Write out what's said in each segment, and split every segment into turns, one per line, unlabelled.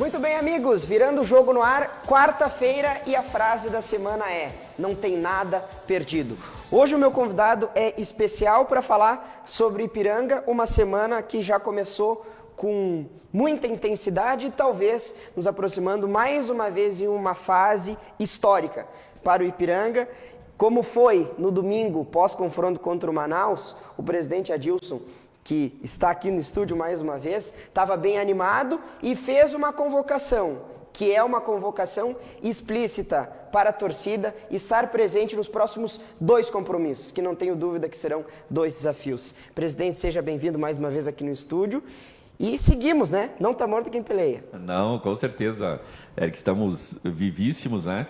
Muito bem, amigos, virando o jogo no ar, quarta-feira e a frase da semana é: não tem nada perdido. Hoje o meu convidado é especial para falar sobre Ipiranga, uma semana que já começou com muita intensidade e talvez nos aproximando mais uma vez em uma fase histórica para o Ipiranga. Como foi no domingo, pós-confronto contra o Manaus, o presidente Adilson, que está aqui no estúdio mais uma vez, estava bem animado e fez uma convocação, que é uma convocação explícita para a torcida estar presente nos próximos 2 compromissos, que não tenho dúvida que serão 2 desafios. Presidente, seja bem-vindo mais uma vez aqui no estúdio. E seguimos, né? Não está morto quem peleia.
Não, com certeza, Eric, estamos vivíssimos, né?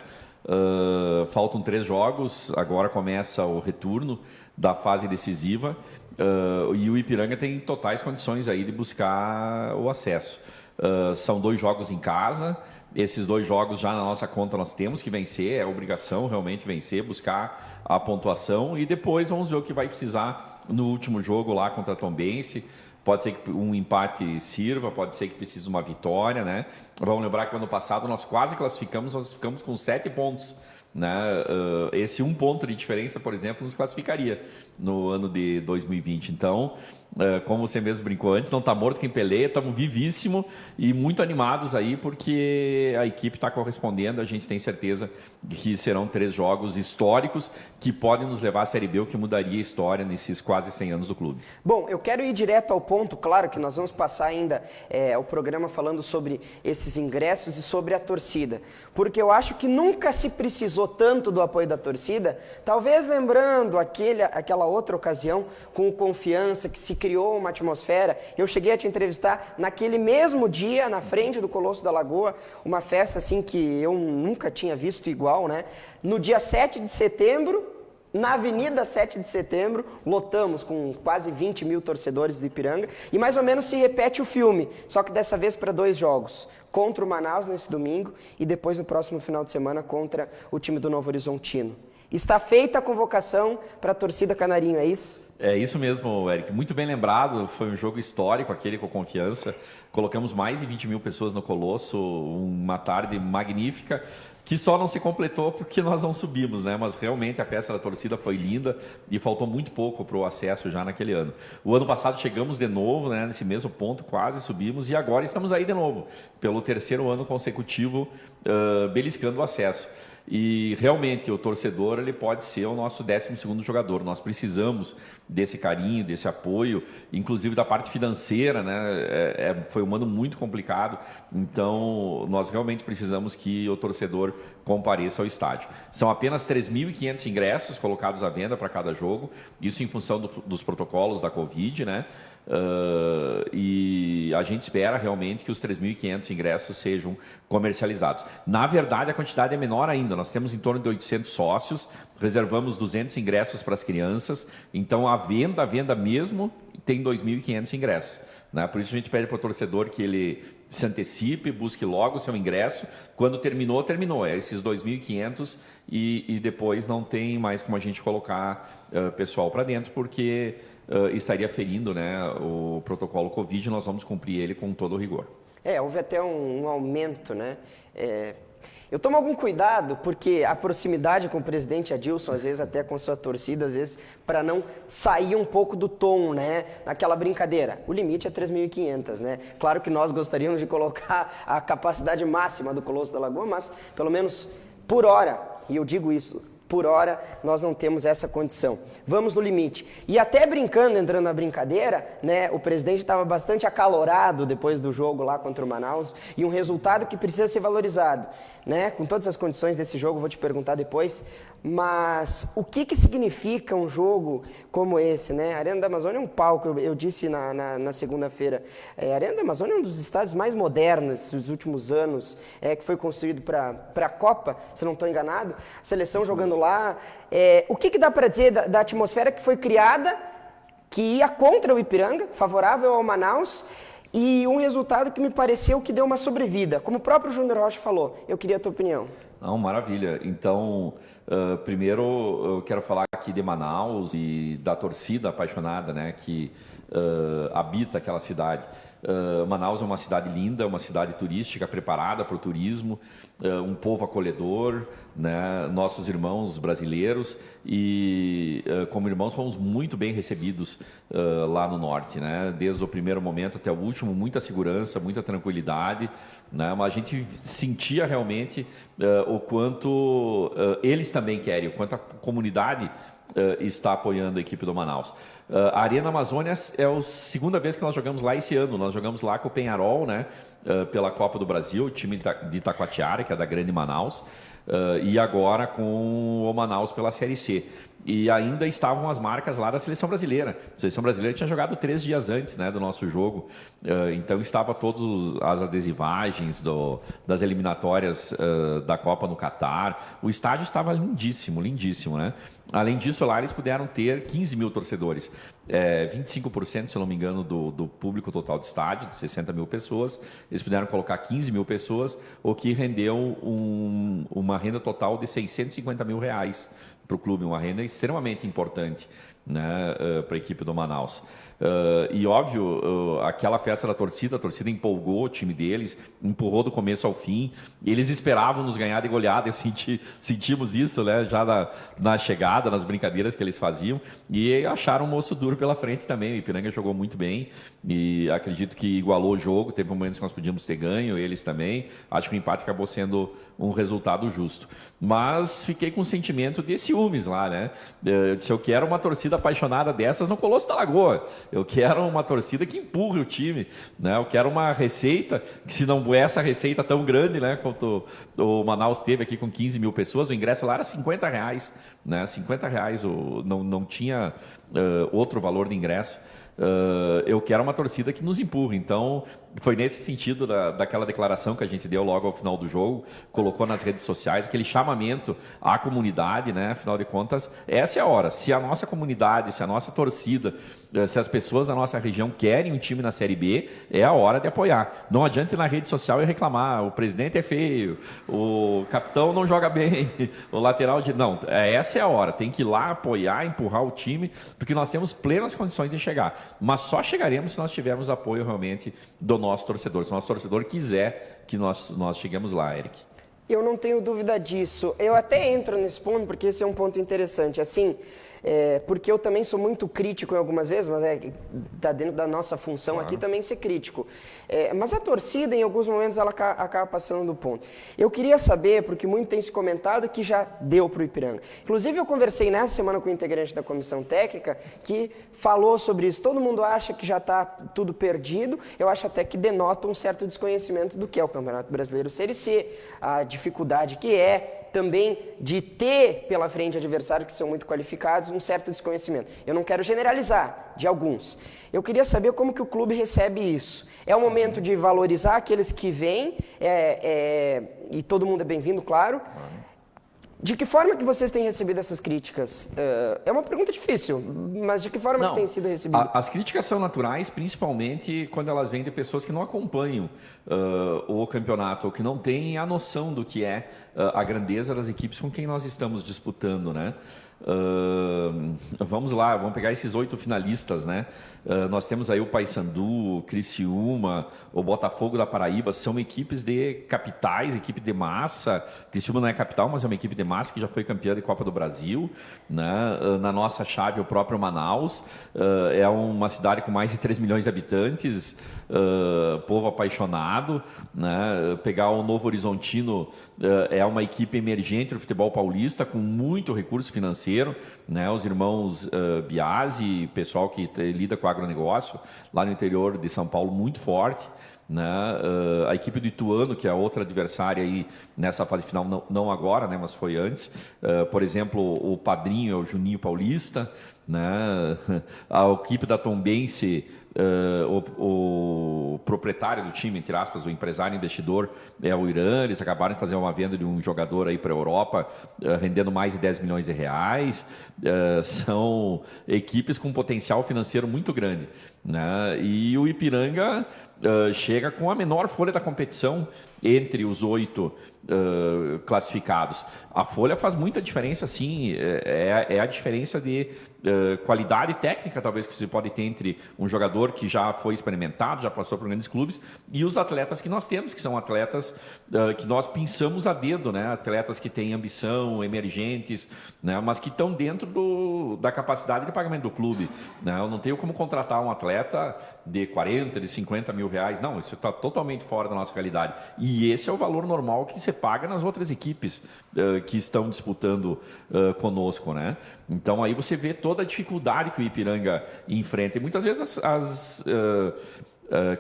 Faltam 3 jogos, agora começa o retorno da fase decisiva. E o Ipiranga tem totais condições aí de buscar o acesso. São 2 jogos em casa, esses 2 jogos já na nossa conta nós temos que vencer, é obrigação realmente vencer, buscar a pontuação e depois vamos ver o que vai precisar no último jogo lá contra a Tombense. Pode ser que um empate sirva, pode ser que precise de uma vitória, né? Vamos lembrar que no ano passado nós quase classificamos, nós ficamos com 7 pontos. Né? Esse 1 ponto de diferença, por exemplo, nos classificaria no ano de 2020. Então, como você mesmo brincou antes, não está morto quem peleia, estamos vivíssimo e muito animados aí, porque a equipe está correspondendo. A gente tem certeza que serão 3 jogos históricos que podem nos levar à Série B, o que mudaria a história nesses quase 100 anos do clube.
Bom, eu quero ir direto ao ponto. Claro que nós vamos passar ainda o programa falando sobre esses ingressos e sobre a torcida, porque eu acho que nunca se precisou tanto do apoio da torcida, talvez lembrando aquela outra ocasião com o Confiança, que se criou uma atmosfera. Eu cheguei a te entrevistar naquele mesmo dia, na frente do Colosso da Lagoa, uma festa assim que eu nunca tinha visto igual, né? No dia 7 de setembro, na Avenida 7 de Setembro, lotamos com quase 20 mil torcedores do Ipiranga e mais ou menos se repete o filme, só que dessa vez para 2 jogos, contra o Manaus nesse domingo e depois no próximo final de semana contra o time do Novo Horizontino. Está feita a convocação para a torcida Canarinho, é isso?
É isso mesmo, Eric. Muito bem lembrado, foi um jogo histórico, aquele com Confiança. Colocamos mais de 20 mil pessoas no Colosso, uma tarde magnífica, que só não se completou porque nós não subimos, né? Mas realmente a festa da torcida foi linda e faltou muito pouco para o acesso já naquele ano. O ano passado chegamos de novo, né? Nesse mesmo ponto, quase subimos e agora estamos aí de novo, pelo 3º ano consecutivo, beliscando o acesso. E realmente o torcedor ele pode ser o nosso 12º jogador. Nós precisamos desse carinho, desse apoio, inclusive da parte financeira, né? Foi um ano muito complicado, então nós realmente precisamos que o torcedor compareça ao estádio. São apenas 3.500 ingressos colocados à venda para cada jogo, isso em função dos protocolos da Covid, né? E a gente espera realmente que os 3.500 ingressos sejam comercializados. Na verdade, a quantidade é menor ainda. Nós temos em torno de 800 sócios, reservamos 200 ingressos para as crianças, então a venda mesmo tem 2.500 ingressos. Né? Por isso a gente pede para o torcedor que ele se antecipe, busque logo o seu ingresso. Quando terminou, terminou. É esses 2.500 e depois não tem mais como a gente colocar pessoal para dentro, porque estaria ferindo, né, o protocolo Covid. Nós vamos cumprir ele com todo o rigor.
Houve até um aumento, né? Eu tomo algum cuidado, porque a proximidade com o presidente Adilson, às vezes até com sua torcida, às vezes, para não sair um pouco do tom, né? Naquela brincadeira. O limite é 3.500, né? Claro que nós gostaríamos de colocar a capacidade máxima do Colosso da Lagoa, mas pelo menos por hora, e eu digo isso, por hora nós não temos essa condição. Vamos no limite. E até brincando, entrando na brincadeira, né, o presidente estava bastante acalorado depois do jogo lá contra o Manaus e um resultado que precisa ser valorizado, né? Com todas as condições desse jogo, vou te perguntar depois, mas o que significa um jogo como esse, né? A Arena da Amazônia é um palco, eu disse na segunda-feira, a Arena da Amazônia é um dos estádios mais modernos dos últimos anos, que foi construído para a Copa, se não estou enganado, a seleção jogando lá. O que dá para dizer da atmosfera que foi criada, que ia contra o Ipiranga, favorável ao Manaus, e um resultado que me pareceu que deu uma sobrevida? Como o próprio Júnior Rocha falou, eu queria a tua opinião.
Não, maravilha. Então, primeiro eu quero falar aqui de Manaus e da torcida apaixonada, né, que habita aquela cidade. Manaus é uma cidade linda, uma cidade turística preparada para o turismo, um povo acolhedor, né? Nossos irmãos brasileiros e, como irmãos, fomos muito bem recebidos lá no norte, né? Desde o primeiro momento até o último, muita segurança, muita tranquilidade, né? Mas a gente sentia realmente o quanto eles também querem, o quanto a comunidade está apoiando a equipe do Manaus. A Arena Amazônia é a segunda vez que nós jogamos lá esse ano. Nós jogamos lá com o Peñarol, né, pela Copa do Brasil, o time de Itacoatiara, que é da Grande Manaus, e agora com o Manaus pela Série C. E ainda estavam as marcas lá da Seleção Brasileira. A Seleção Brasileira tinha jogado 3 dias antes, né, do nosso jogo. Então estava todas as adesivagens das eliminatórias da Copa no Catar. O estádio estava lindíssimo, lindíssimo, né? Além disso, lá eles puderam ter 15 mil torcedores. 25%, se eu não me engano, do público total do estádio, de 60 mil pessoas. Eles puderam colocar 15 mil pessoas, o que rendeu uma renda total de 650 mil reais para o clube, uma renda extremamente importante, né, para a equipe do Manaus. E óbvio, aquela festa da torcida, a torcida empolgou o time deles, empurrou do começo ao fim, eles esperavam nos ganhar de goleada, sentimos isso, né, já na chegada, nas brincadeiras que eles faziam, e acharam um moço duro pela frente também. O Ipiranga jogou muito bem e acredito que igualou o jogo, teve momentos que nós podíamos ter ganho, eles também. Acho que o empate acabou sendo um resultado justo. Mas fiquei com um sentimento de ciúmes lá, né? Eu disse, eu quero uma torcida apaixonada dessas no Colosso da Lagoa. Eu quero uma torcida que empurre o time, né? Eu quero uma receita, que se não é essa receita tão grande, né, quanto o Manaus teve aqui com 15 mil pessoas, o ingresso lá era R$50, né? R$50, não tinha outro valor de ingresso. Eu quero uma torcida que nos empurre. Então, foi nesse sentido daquela declaração que a gente deu logo ao final do jogo, colocou nas redes sociais, aquele chamamento à comunidade, né? Afinal de contas, essa é a hora. Se a nossa comunidade, se a nossa torcida, se as pessoas da nossa região querem um time na Série B, é a hora de apoiar. Não adianta ir na rede social e reclamar, o presidente é feio, o capitão não joga bem, o lateral de... Não, essa é a hora. Tem que ir lá apoiar, empurrar o time, porque nós temos plenas condições de chegar. Mas só chegaremos se nós tivermos apoio realmente do nosso torcedor. Se o nosso torcedor quiser que nós cheguemos lá, Eric.
Eu não tenho dúvida disso. Eu até entro nesse ponto, porque esse é um ponto interessante. Assim, porque eu também sou muito crítico em algumas vezes, mas está dentro da nossa função aqui também ser crítico. Mas a torcida, em alguns momentos, ela acaba passando do ponto. Eu queria saber, porque muito tem se comentado que já deu para o Ipiranga. Inclusive, eu conversei nessa semana com o integrante da comissão técnica que falou sobre isso. Todo mundo acha que já está tudo perdido. Eu acho até que denota um certo desconhecimento do que é o Campeonato Brasileiro Série C, a dificuldade que é também de ter pela frente adversários que são muito qualificados, um certo desconhecimento. Eu não quero generalizar, de alguns. Eu queria saber como que o clube recebe isso. É o momento de valorizar aqueles que vêm, e todo mundo é bem-vindo, claro. De que forma que vocês têm recebido essas críticas? É uma pergunta difícil, mas de que forma que tem sido recebido?
As críticas são naturais, principalmente quando elas vêm de pessoas que não acompanham o campeonato, ou que não têm a noção do que é a grandeza das equipes com quem nós estamos disputando, né? Vamos lá, vamos pegar esses 8 finalistas, né? Nós temos aí o Paysandu, o Criciúma, o Botafogo da Paraíba, são equipes de capitais, equipe de massa. Criciúma não é capital, mas é uma equipe de massa que já foi campeã de Copa do Brasil, né? Na nossa chave, o próprio Manaus, é uma cidade com mais de 3 milhões de habitantes, povo apaixonado, né? Pegar o Novo Horizontino, é uma equipe emergente do futebol paulista, com muito recurso financeiro, né? Os irmãos Biasi, pessoal que lida com agronegócio, lá no interior de São Paulo, muito forte, né? A equipe do Ituano, que é a outra adversária aí nessa fase final, não agora, né? Mas foi antes. Por exemplo, o padrinho é o Juninho Paulista, né? A equipe da Tombense, o proprietário do time, entre aspas, o empresário investidor é o Irã. Eles acabaram de fazer uma venda de um jogador aí para a Europa, rendendo mais de 10 milhões de reais. São equipes com potencial financeiro muito grande, né? E o Ipiranga chega com a menor folha da competição, entre os 8 classificados. A folha faz muita diferença, sim. É a diferença de qualidade técnica, talvez, que você pode ter entre um jogador que já foi experimentado, já passou por grandes clubes, e os atletas que nós temos, que são atletas que nós pensamos a dedo, né? Atletas que têm ambição, emergentes, né? Mas que estão dentro da capacidade de pagamento do clube, né? Eu não tenho como contratar um atleta de 40, de 50 mil reais. Não, isso está totalmente fora da nossa realidade. E esse é o valor normal que você paga nas outras equipes que estão disputando conosco, né? Então aí você vê toda a dificuldade que o Ipiranga enfrenta. E muitas vezes as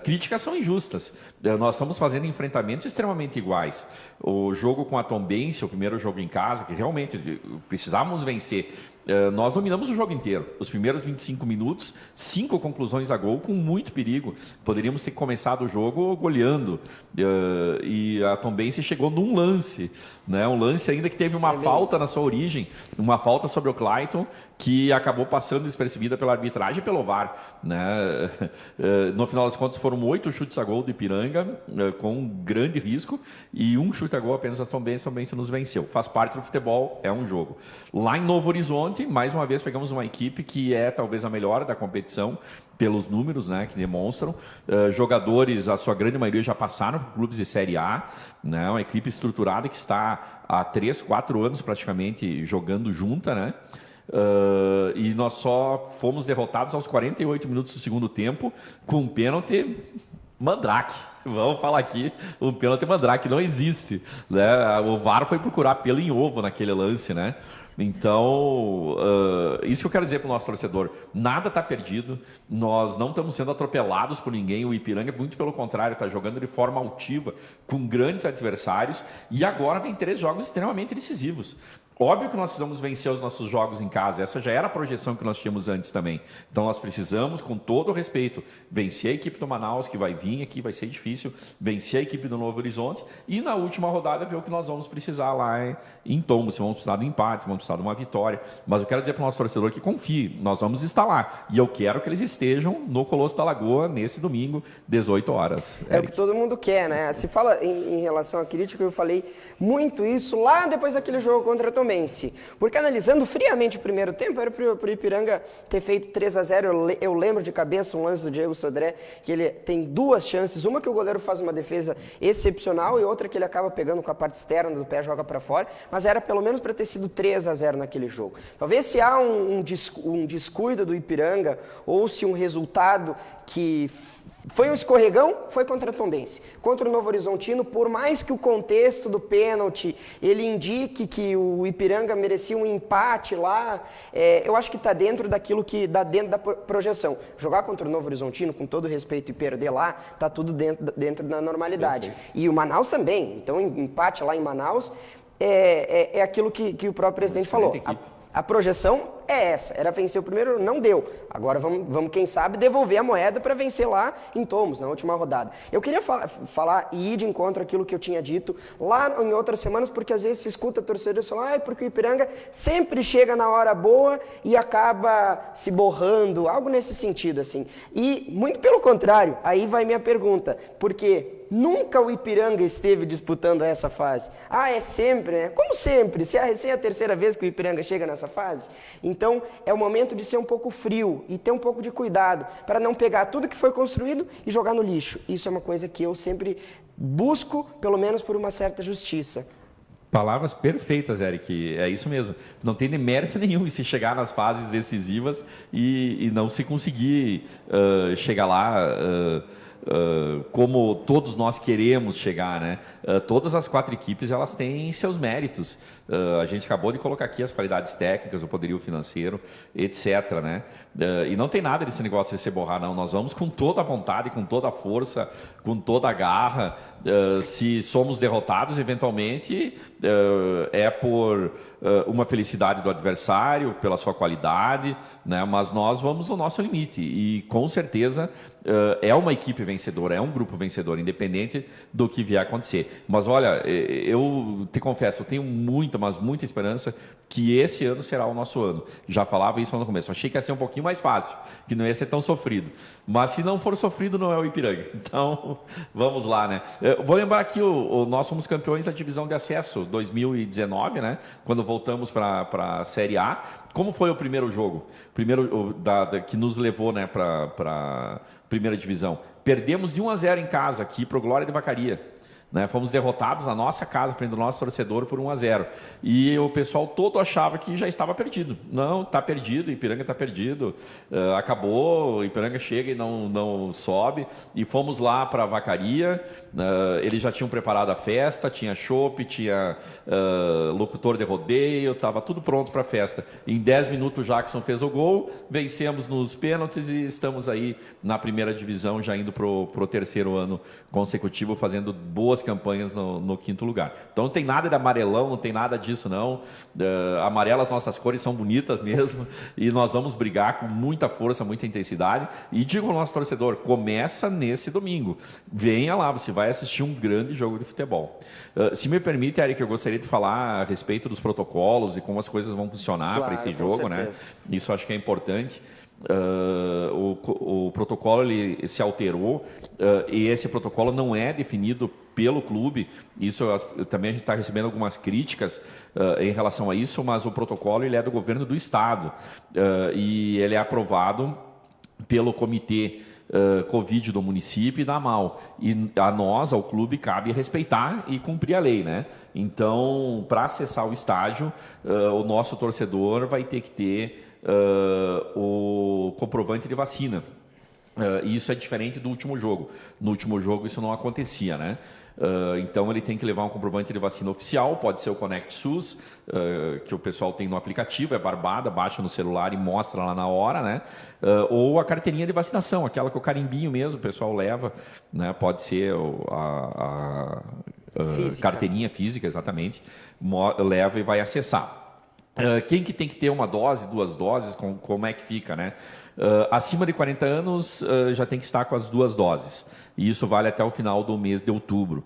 críticas são injustas. Nós estamos fazendo enfrentamentos extremamente iguais. O jogo com a Tombense, o primeiro jogo em casa, que realmente precisávamos vencer, nós dominamos o jogo inteiro. Os primeiros 25 minutos, 5 conclusões a gol com muito perigo. Poderíamos ter começado o jogo goleando. E a Tombense chegou num lance, né? Um lance ainda que teve uma falta na sua origem, uma falta sobre o Clayton, que acabou passando despercebida pela arbitragem e pelo VAR, né? No final das contas, foram 8 chutes a gol do Ipiranga, com grande risco, e um chute a gol apenas a Tombense nos venceu. Faz parte do futebol, é um jogo. Lá em Novo Horizonte, mais uma vez, pegamos uma equipe que é talvez a melhor da competição, pelos números, né, que demonstram. Jogadores, a sua grande maioria já passaram por clubes de Série A, né? Uma equipe estruturada que está há 3, 4 anos praticamente jogando junta, né? E nós só fomos derrotados aos 48 minutos do segundo tempo com um pênalti mandrake. Vamos falar aqui, um pênalti mandrake não existe, né? O VAR foi procurar pelo em ovo naquele lance, né? Então, isso que eu quero dizer para o nosso torcedor. Nada está perdido, nós não estamos sendo atropelados por ninguém. O Ipiranga, muito pelo contrário, está jogando de forma altiva, com grandes adversários, e agora vem 3 jogos extremamente decisivos. Óbvio que nós precisamos vencer os nossos jogos em casa. Essa já era a projeção que nós tínhamos antes também. Então nós precisamos, com todo o respeito, vencer a equipe do Manaus, que vai vir aqui, vai ser difícil, vencer a equipe do Novo Horizonte e na última rodada ver o que nós vamos precisar lá em Tombos. Se vamos precisar do empate, vamos precisar de uma vitória. Mas eu quero dizer para o nosso torcedor que confie, nós vamos estar lá. E eu quero que eles estejam no Colosso da Lagoa nesse domingo, 18 horas.
É o que todo mundo quer, né? Se fala em relação à crítica, eu falei muito isso lá depois daquele jogo contra a Tombense. Porque analisando friamente o primeiro tempo, era para o Ipiranga ter feito 3-0. Eu lembro de cabeça um lance do Diego Sodré, que ele tem 2 chances. Uma que o goleiro faz uma defesa excepcional e outra que ele acaba pegando com a parte externa do pé, joga para fora. Mas era pelo menos para ter sido 3-0 naquele jogo. Talvez se há um descuido do Ipiranga ou se um resultado que foi um escorregão, foi contra a Tombense. Contra o Novo Horizontino, por mais que o contexto do pênalti ele indique que o Ipiranga merecia um empate lá, eu acho que está dentro daquilo que dá dentro da projeção. Jogar contra o Novo Horizontino, com todo respeito, e perder lá, está tudo dentro da normalidade. Perfeito. E o Manaus também. Então, empate lá em Manaus é aquilo que o próprio presidente falou. A projeção é essa, era vencer o primeiro, não deu. Agora vamos quem sabe, devolver a moeda para vencer lá em Tombos, na última rodada. Eu queria falar e ir de encontro àquilo que eu tinha dito lá em outras semanas, porque às vezes se escuta torcedores falar, porque o Ipiranga sempre chega na hora boa e acaba se borrando, algo nesse sentido, assim. E muito pelo contrário, aí vai minha pergunta, porque nunca o Ipiranga esteve disputando essa fase. É sempre, né? Como sempre, se é a terceira vez que o Ipiranga chega nessa fase. Então, é o momento de ser um pouco frio e ter um pouco de cuidado para não pegar tudo que foi construído e jogar no lixo. Isso é uma coisa que eu sempre busco, pelo menos por uma certa justiça.
Palavras perfeitas, Eric. É isso mesmo. Não tem mérito nenhum em se chegar nas fases decisivas e não se conseguir chegar lá... como todos nós queremos chegar, né? Todas as 4 equipes elas têm seus méritos. A gente acabou de colocar aqui as qualidades técnicas, o poderio financeiro, etc, né? E não tem nada desse negócio de se borrar, não. Nós vamos com toda a vontade, com toda a força, com toda a garra. Se somos derrotados, eventualmente, é por uma felicidade do adversário, pela sua qualidade, né? Mas nós vamos no nosso limite e, com certeza, é uma equipe vencedora, é um grupo vencedor, independente do que vier a acontecer. Mas olha, eu te confesso, eu tenho muita, mas muita esperança que esse ano será o nosso ano. Já falava isso no começo. Achei que ia ser um pouquinho mais fácil, que não ia ser tão sofrido. Mas se não for sofrido, não é o Ipiranga. Então, vamos lá, né? Eu vou lembrar que nós fomos campeões da divisão de acesso 2019, né? Quando voltamos para a Série A. Como foi o primeiro jogo? Que nos levou, né, para primeira divisão. Perdemos de 1-0 em casa aqui para o Glória de Vacaria. Né? Fomos derrotados na nossa casa, frente do nosso torcedor, por 1-0. E o pessoal todo achava que já estava perdido. Não, está perdido, o Ipiranga está perdido. Acabou, o Ipiranga chega e não sobe. E fomos lá para a Vacaria. Eles já tinham preparado a festa, tinha chopp, tinha locutor de rodeio, estava tudo pronto para a festa. Em 10 minutos o Jackson fez o gol, vencemos nos pênaltis e estamos aí na primeira divisão, já indo para o terceiro ano consecutivo, fazendo boas campanhas no quinto lugar. Então não tem nada de amarelão, não tem nada disso não. Amarelo, as nossas cores são bonitas mesmo e nós vamos brigar com muita força, muita intensidade. E digo ao nosso torcedor, começa nesse domingo. Venha lá, você vai assistir um grande jogo de futebol. Se me permite, Eric, eu gostaria de falar a respeito dos protocolos e como as coisas vão funcionar, claro, para esse jogo, né? Isso acho que é importante. O protocolo ele se alterou e esse protocolo não é definido pelo clube. Isso também a gente está recebendo algumas críticas em relação a isso, mas o protocolo ele é do governo do estado e ele é aprovado pelo comitê Covid do município e da AMAL. E a nós, ao clube, cabe respeitar e cumprir a lei, né? Então, para acessar o estádio, o nosso torcedor vai ter que ter o comprovante de vacina. E isso é diferente do último jogo. No último jogo isso não acontecia, né? Então ele tem que levar um comprovante de vacina oficial, pode ser o Conect SUS, que o pessoal tem no aplicativo, é barbada, baixa no celular e mostra lá na hora, né? Ou a carteirinha de vacinação, aquela que o carimbinho mesmo, o pessoal leva, né? Pode ser a carteirinha física, exatamente, leva e vai acessar. Quem que tem que ter uma dose, 2 doses, como é que fica, né? Acima de 40 anos já tem que estar com as 2 doses. E isso vale até o final do mês de outubro.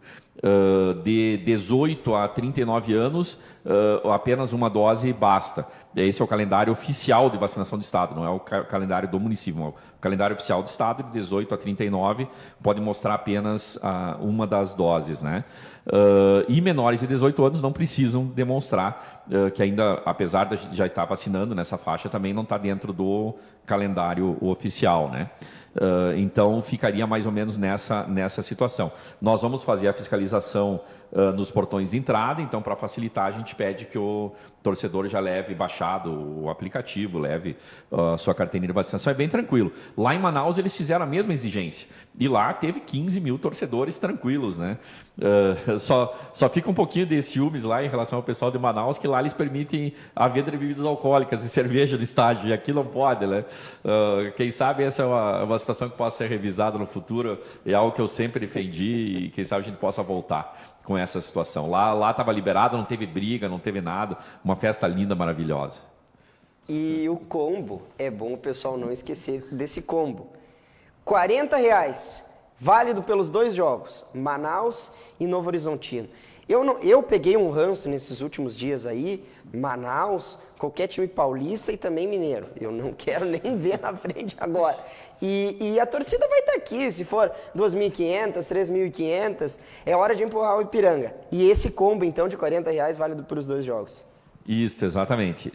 De 18 a 39 anos, apenas uma dose basta. Esse é o calendário oficial de vacinação do Estado, não é o calendário do município. O calendário oficial do Estado, de 18 a 39, pode mostrar apenas uma das doses, né? E menores de 18 anos não precisam demonstrar que ainda, apesar de já estar vacinando nessa faixa, também não está dentro do calendário oficial, né? Então, ficaria mais ou menos nessa situação. Nós vamos fazer a fiscalização nos portões de entrada, então, para facilitar, a gente pede que o torcedor já leve baixado o aplicativo, leve a sua carteirinha de vacinação, é bem tranquilo. Lá em Manaus, eles fizeram a mesma exigência, e lá teve 15 mil torcedores tranquilos, né? Só fica um pouquinho de ciúmes lá em relação ao pessoal de Manaus, que lá eles permitem a venda de bebidas alcoólicas e cerveja no estádio, e aqui não pode, né? Quem sabe essa é uma situação que possa ser revisada no futuro, é algo que eu sempre defendi, e quem sabe a gente possa voltar com essa situação. Lá estava liberado, não teve briga, não teve nada, uma festa linda, maravilhosa.
E o combo, é bom o pessoal não esquecer desse combo. R$40, válido pelos 2 jogos, Manaus e Novo Horizontino. Eu peguei um ranço nesses últimos dias aí, Manaus, qualquer time paulista e também mineiro. Eu não quero nem ver na frente agora. E a torcida vai estar aqui, se for 2.500, 3.500, é hora de empurrar o Ipiranga. E esse combo, então, de R$40, válido para os 2 jogos. Isso, exatamente.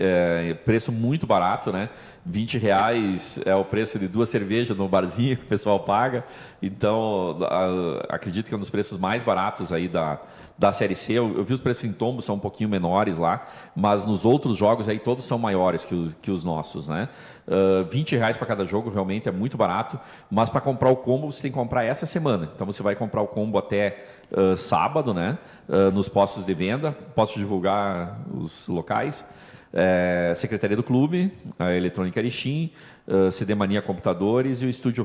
Preço muito barato, né? R$20 é o preço de 2 cervejas no barzinho que o pessoal paga. Então, acredito que é um dos preços mais baratos aí da Série C. Eu vi os preços em tombo, são um pouquinho menores lá, mas nos outros jogos aí todos são maiores que os nossos, né? R$20 para cada jogo realmente é muito barato, mas para comprar o combo você tem que comprar essa semana. Então você vai comprar o combo até sábado, né? Nos postos de venda. Posso divulgar os locais? Secretaria do Clube, a Eletrônica Erechim, CD Mania Computadores e o Estúdio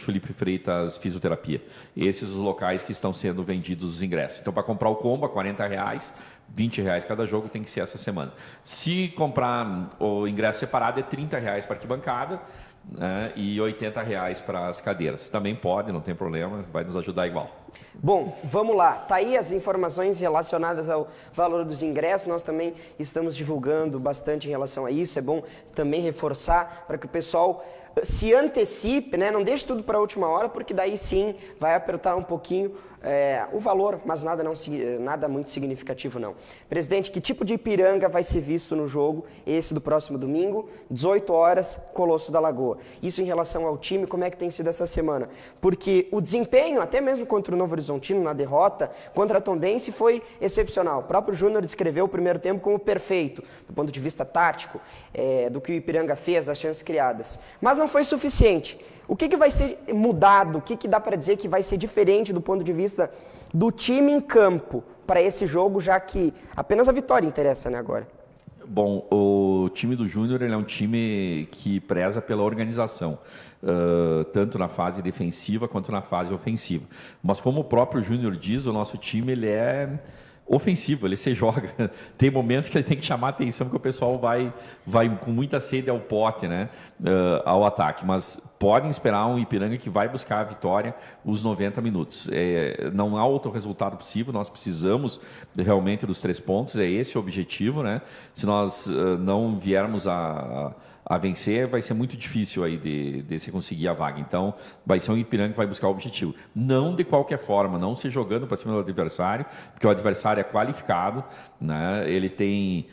Felipe Freitas Fisioterapia. Esses os locais que estão sendo vendidos os ingressos. Então, para comprar o combo, R$40, R$20 cada jogo, tem que ser essa semana. Se comprar o ingresso separado, é R$30 para arquibancada
né, e R$ 80 para as cadeiras. Também pode, não tem problema, vai nos ajudar igual.
Bom, vamos lá. Tá aí as informações relacionadas ao valor dos ingressos. Nós também estamos divulgando bastante em relação a isso. É bom também reforçar para que o pessoal se antecipe, né? Não deixe tudo para a última hora, porque daí sim vai apertar um pouquinho o valor, mas nada muito significativo não. Presidente, que tipo de Ipiranga vai ser visto no jogo, esse do próximo domingo, 18 horas, Colosso da Lagoa? Isso em relação ao time, como é que tem sido essa semana? Porque o desempenho, até mesmo contra o Novo Horizontino, na derrota, contra a Tombense, foi excepcional. O próprio Júnior descreveu o primeiro tempo como perfeito, do ponto de vista tático, do que o Ipiranga fez, das chances criadas. Mas não foi suficiente. O que vai ser mudado? O que dá para dizer que vai ser diferente do ponto de vista do time em campo para esse jogo, já que apenas a vitória interessa, né, agora?
Bom, o time do Júnior é um time que preza pela organização, tanto na fase defensiva quanto na fase ofensiva. Mas como o próprio Júnior diz, o nosso time ele é ofensivo, ele se joga. Tem momentos que ele tem que chamar a atenção, que o pessoal vai com muita sede ao pote, né, ao ataque. Mas podem esperar um Ipiranga que vai buscar a vitória os 90 minutos. Não há outro resultado possível, nós precisamos realmente dos 3 pontos, é esse o objetivo, né? Se nós não viermos a vencer, vai ser muito difícil aí de se conseguir a vaga. Então, vai ser um Ipiranga que vai buscar o objetivo. Não de qualquer forma, não se jogando para cima do adversário, porque o adversário é qualificado, né? Ele tem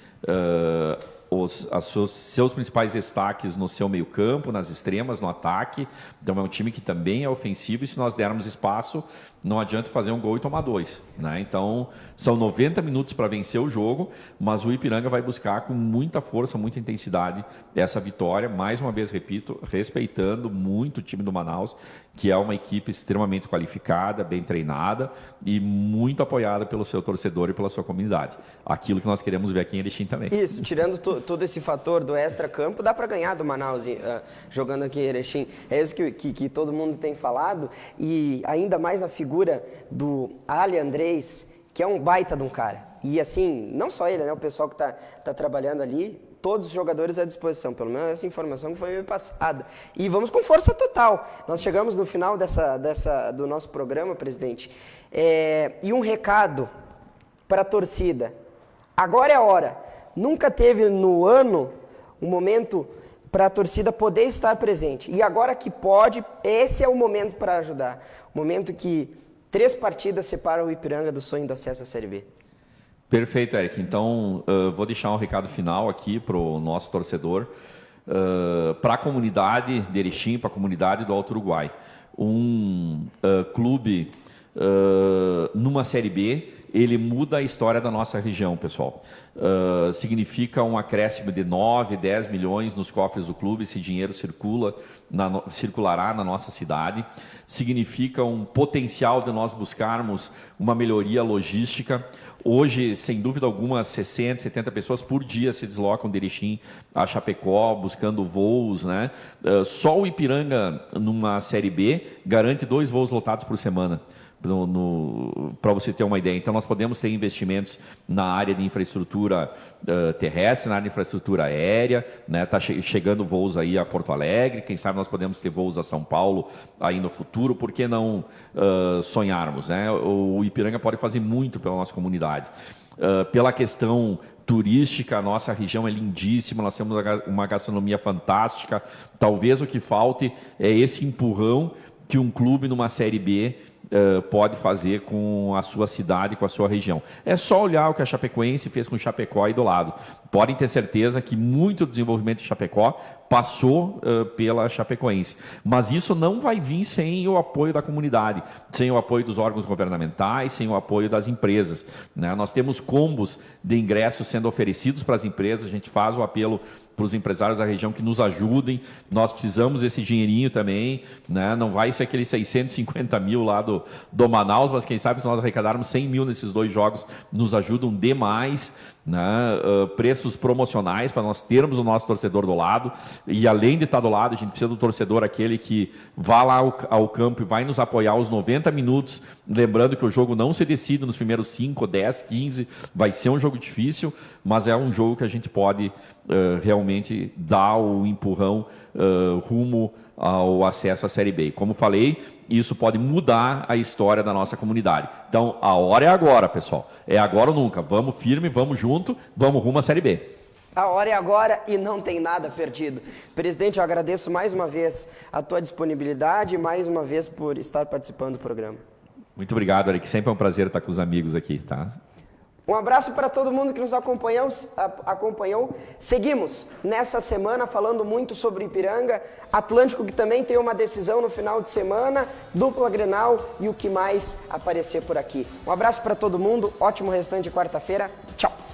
seus principais destaques no seu meio campo, nas extremas, no ataque. Então, é um time que também é ofensivo e se nós dermos espaço, não adianta fazer um gol e tomar 2, né? Então, são 90 minutos para vencer o jogo, mas o Ipiranga vai buscar com muita força, muita intensidade essa vitória. Mais uma vez, repito, respeitando muito o time do Manaus, que é uma equipe extremamente qualificada, bem treinada e muito apoiada pelo seu torcedor e pela sua comunidade. Aquilo que nós queremos ver aqui em Erechim também.
Isso, tirando todo esse fator do extra-campo, dá para ganhar do Manaus jogando aqui em Erechim. É isso que todo mundo tem falado, e ainda mais na figura do Ali Andrés, que é um baita de um cara. E assim, não só ele, né? O pessoal que tá trabalhando ali, todos os jogadores à disposição, pelo menos essa informação que foi me passada. E vamos com força total. Nós chegamos no final do nosso programa, presidente, e um recado para a torcida. Agora é a hora. Nunca teve no ano um momento para a torcida poder estar presente. E agora que pode, esse é o momento para ajudar. O momento que 3 partidas separam o Ipiranga do sonho do acesso à Série B.
Perfeito, Eric. Então, vou deixar um recado final aqui para o nosso torcedor, para a comunidade de Erechim, para a comunidade do Alto Uruguai. Um clube numa Série B, ele muda a história da nossa região, pessoal. Significa um acréscimo de 9, 10 milhões nos cofres do clube. Esse dinheiro circulará na nossa cidade. Significa um potencial de nós buscarmos uma melhoria logística. Hoje, sem dúvida alguma, 60, 70 pessoas por dia se deslocam de Erechim a Chapecó, buscando voos, né? Só o Ipiranga, numa Série B, garante 2 voos lotados por semana. Para você ter uma ideia. Então, nós podemos ter investimentos na área de infraestrutura terrestre, na área de infraestrutura aérea, né? Tá chegando voos aí a Porto Alegre, quem sabe nós podemos ter voos a São Paulo aí no futuro, por que não sonharmos, né? O Ipiranga pode fazer muito pela nossa comunidade. Pela questão turística, a nossa região é lindíssima, nós temos uma gastronomia fantástica. Talvez o que falte é esse empurrão que um clube numa Série B pode fazer com a sua cidade, com a sua região. É só olhar o que a Chapecoense fez com o Chapecó aí do lado. Podem ter certeza que muito do desenvolvimento de Chapecó passou pela Chapecoense. Mas isso não vai vir sem o apoio da comunidade, sem o apoio dos órgãos governamentais, sem o apoio das empresas, né? Nós temos combos de ingressos sendo oferecidos para as empresas, a gente faz o apelo para os empresários da região que nos ajudem. Nós precisamos desse dinheirinho também, né? Não vai ser aqueles 650 mil lá do Manaus, mas quem sabe se nós arrecadarmos 100 mil nesses 2 jogos, nos ajudam demais, né? Preços promocionais para nós termos o nosso torcedor do lado, e além de estar do lado, a gente precisa do torcedor aquele que vá lá ao campo e vai nos apoiar os 90 minutos, lembrando que o jogo não se decide nos primeiros 5, 10, 15, vai ser um jogo difícil, mas é um jogo que a gente pode realmente dar o empurrão rumo ao acesso à Série B. Como falei, isso pode mudar a história da nossa comunidade. Então, a hora é agora, pessoal. É agora ou nunca. Vamos firme, vamos junto, vamos rumo à Série B.
A hora é agora e não tem nada perdido. Presidente, eu agradeço mais uma vez a tua disponibilidade e mais uma vez por estar participando do programa.
Muito obrigado, Eric. Sempre é um prazer estar com os amigos aqui, tá?
Um abraço para todo mundo que nos acompanhou. Seguimos nessa semana falando muito sobre Ipiranga, Atlântico que também tem uma decisão no final de semana, dupla Grenal e o que mais aparecer por aqui. Um abraço para todo mundo, ótimo restante de quarta-feira. Tchau!